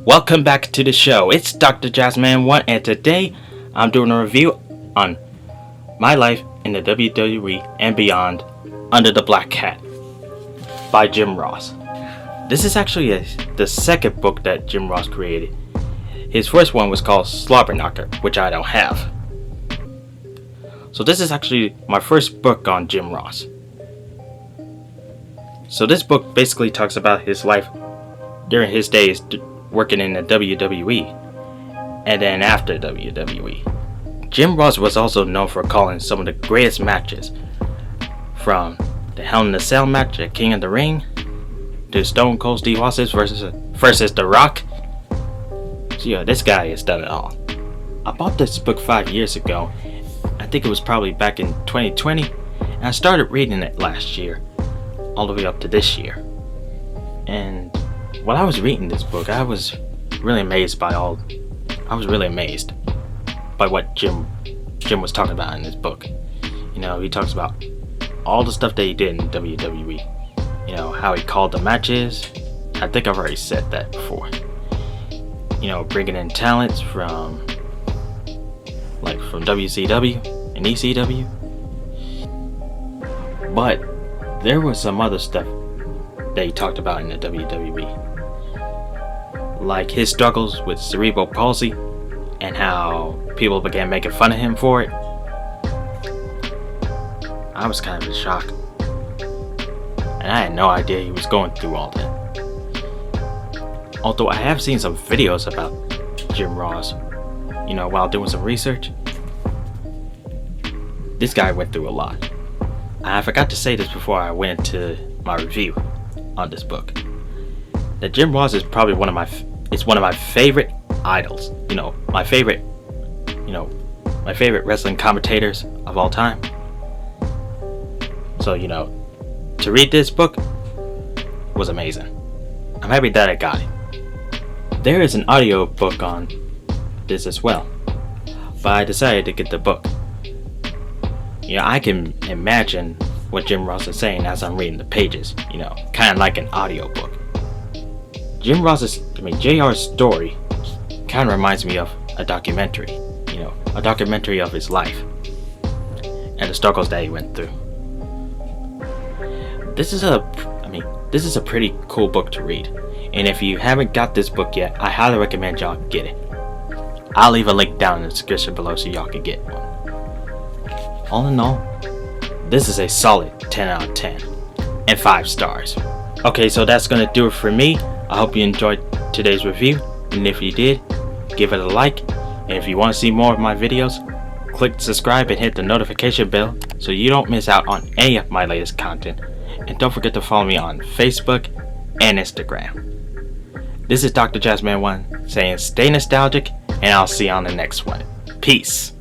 Welcome back to the show. It's Dr. Jazzman1, and today I'm doing a review on my life in the WWE and beyond under the black hat by Jim Ross. This is actually the second book that Jim Ross created. His first one was called Slobberknocker, which I don't have. So this is actually my first book on Jim Ross. So this book basically talks about his life during his days working in the WWE and then after WWE. Jim Ross was also known for calling some of the greatest matches, from the Hell in a Cell match at King of the Ring to Stone Cold Steve Austin versus The Rock. So yeah, this guy has done it all. I bought this book 5 years ago. I think it was probably back in 2020, and I started reading it last year, all the way up to this year. And while I was reading this book, I was really amazed by what Jim was talking about in this book. You know, he talks about all the stuff that he did in WWE. You know, how he called the matches. I think I've already said that before. You know, bringing in talents from WCW and ECW. But there was some other stuff that he talked about in the WWE, like his struggles with cerebral palsy and how people began making fun of him for it. I was kind of in shock, and I had no idea he was going through all that. Although I have seen some videos about Jim Ross, you know, while doing some research. This guy went through a lot. I forgot to say this before I went into my review on this book, that Jim Ross is probably one of my favorite idols. My favorite wrestling commentators of all time. So, to read this book was amazing. I'm happy that I got it. There is an audio book on this as well, but I decided to get the book. I can imagine what Jim Ross is saying as I'm reading the pages, kind of like an audio book. JR's story kind of reminds me of a documentary, a documentary of his life and the struggles that he went through. This is a pretty cool book to read, and if you haven't got this book yet, I highly recommend y'all get it. I'll leave a link down in the description below so y'all can get one. All in all, this is a solid 10 out of 10 and 5 stars. Okay, so that's gonna do it for me. I hope you enjoyed today's review, and if you did, give it a like, and if you want to see more of my videos, click subscribe and hit the notification bell so you don't miss out on any of my latest content, and don't forget to follow me on Facebook and Instagram. This is Dr. Jazzman1 saying stay nostalgic, and I'll see you on the next one. Peace.